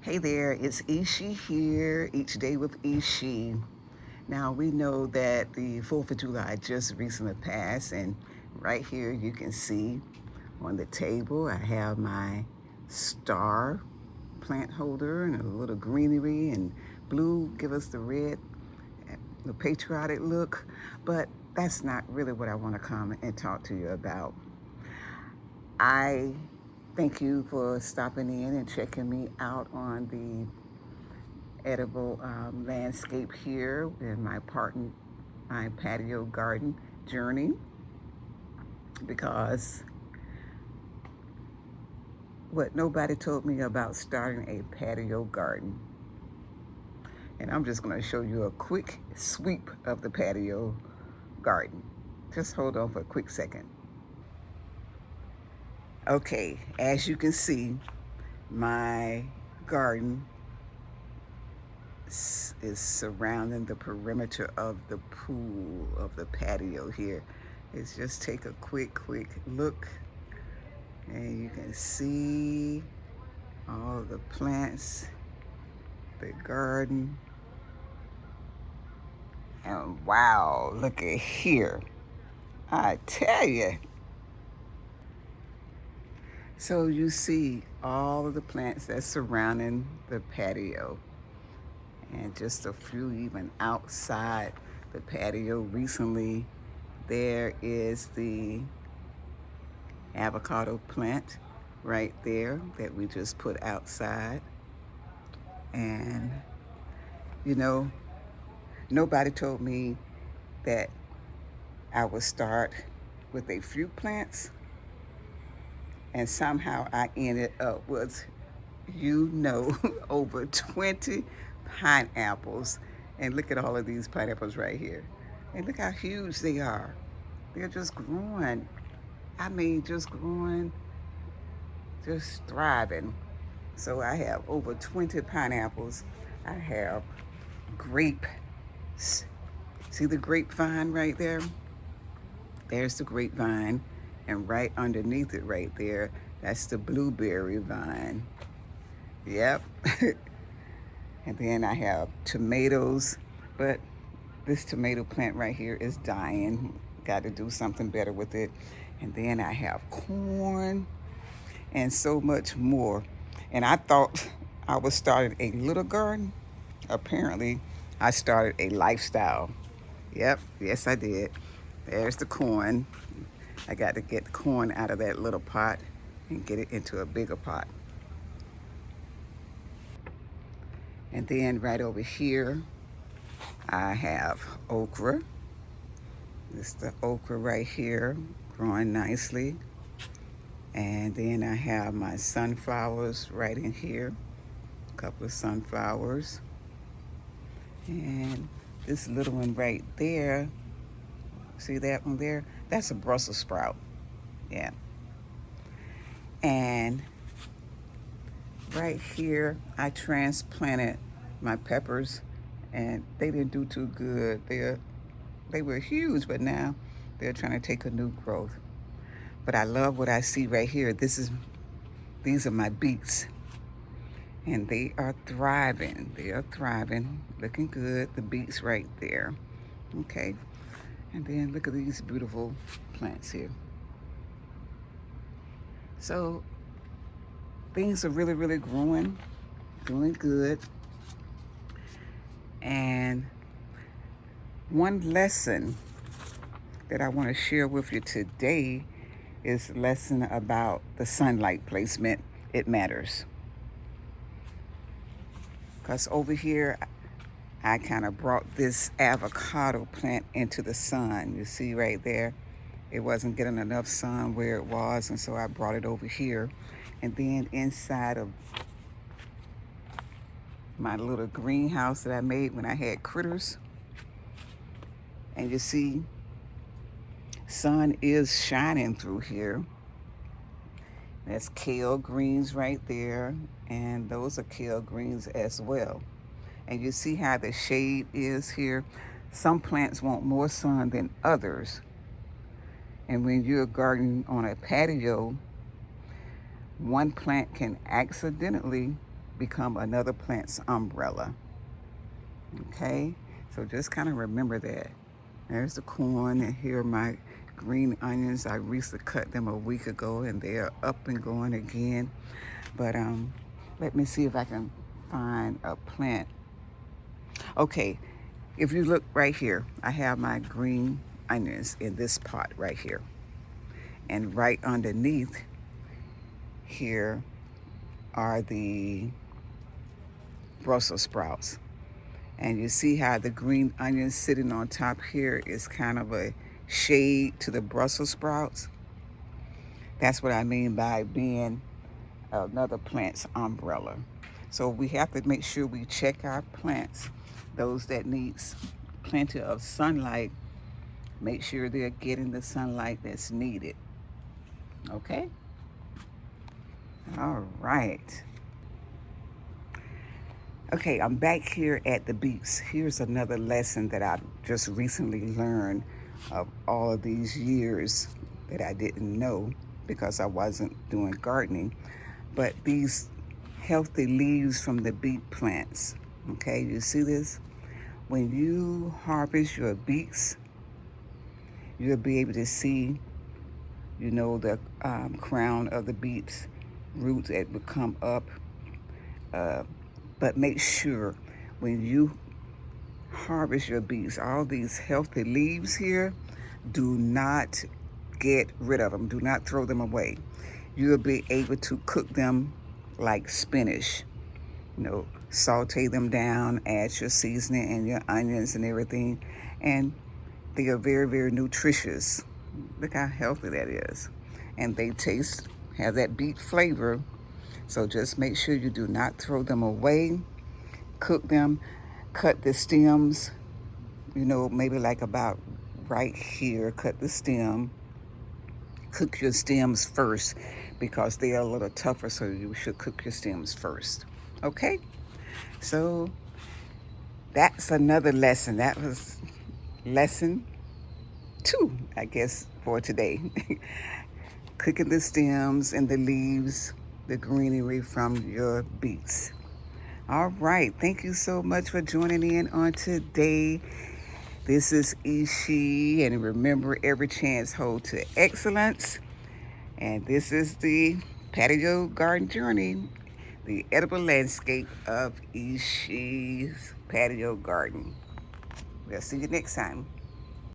Hey there, it's Ishi here, each day with Ishi. Now we know that the 4th of July just recently passed, and right here you can see on the table I have my star plant holder and a little greenery, and blue give us the red, the patriotic look, but that's not really what I want to come and talk to you about. I thank you for stopping in and checking me out on the edible landscape here in my patio garden journey, because what nobody told me about starting a patio garden. And I'm just going to show you a quick sweep of the patio garden. Just hold on for a quick second. Okay, as you can see, my garden is surrounding the perimeter of the pool of the patio here. Let's just take a quick look, and you can see all the plants, the garden, and wow, look at here. I tell you. So you see all of the plants that's surrounding the patio, and just a few even outside the patio. Recently, there is the avocado plant right there that we just put outside. And you know, nobody told me that I would start with a few plants, and somehow I ended up with, over 20 pineapples. And look at all of these pineapples right here. And look how huge they are. They're just growing. I mean, just growing, just thriving. So I have over 20 pineapples. I have grapes. See the grapevine right there? There's the grapevine. And right underneath it right there, that's the blueberry vine. Yep. And then I have tomatoes, but this tomato plant right here is dying. Got to do something better with it. And then I have corn and so much more. And I thought I was starting a little garden. Apparently, I started a lifestyle. Yep, yes, I did. There's the corn. I got to get the corn out of that little pot and get it into a bigger pot. And then right over here, I have okra. This is the okra right here, growing nicely. And then I have my sunflowers right in here, a couple of sunflowers. And this little one right there, see that one there? That's a Brussels sprout. Yeah. And right here, I transplanted my peppers, and they didn't do too good. They were huge, but now they're trying to take a new growth. But I love what I see right here. These are my beets, and they are thriving. They are thriving, looking good. The beets right there. Okay. And then look at these beautiful plants here. So things are really growing, doing good. And one lesson that I want to share with you today is a lesson about the sunlight placement. It matters. Because over here, I kind of brought this avocado plant into the sun. You see right there? It wasn't getting enough sun where it was, and so I brought it over here. And then inside of my little greenhouse that I made when I had critters, and you see, sun is shining through here. That's kale greens right there, and those are kale greens as well. And you see how the shade is here. Some plants want more sun than others. And when you're gardening on a patio, one plant can accidentally become another plant's umbrella. Okay, so just kind of remember that. There's the corn, and here are my green onions. I recently cut them a week ago, and they are up and going again. But let me see if I can find a plant. Okay, if you look right here, I have my green onions in this pot right here. And right underneath here are the Brussels sprouts. And you see how the green onion sitting on top here is kind of a shade to the Brussels sprouts. That's what I mean by being another plant's umbrella. So we have to make sure we check our plants, those that needs plenty of sunlight, make sure they're getting the sunlight that's needed. Okay? All right. Okay, I'm back here at the beets. Here's another lesson that I just recently learned of all of these years that I didn't know because I wasn't doing gardening. But these healthy leaves from the beet plants, okay, you see this? When you harvest your beets, you'll be able to see, the crown of the beets, roots that would come up. But make sure when you harvest your beets, all these healthy leaves here, do not get rid of them. Do not throw them away. You'll be able to cook them like spinach. Saute them down, add your seasoning and your onions and everything. And they are very, very nutritious. Look how healthy that is. And they have that beet flavor. So just make sure you do not throw them away. Cook them, cut the stems, maybe like about right here, cut the stem. Cook your stems first because they are a little tougher, so you should cook your stems first. Okay? So that's another lesson. That was lesson 2, I guess, for today. Cooking the stems and the leaves, the greenery from your beets. All right. Thank you so much for joining in on today. This is E.Chenice, and remember, every chance hold to excellence. And this is the Patio Garden Journey, the edible landscape of E.Chenice's patio garden. We'll see you next time.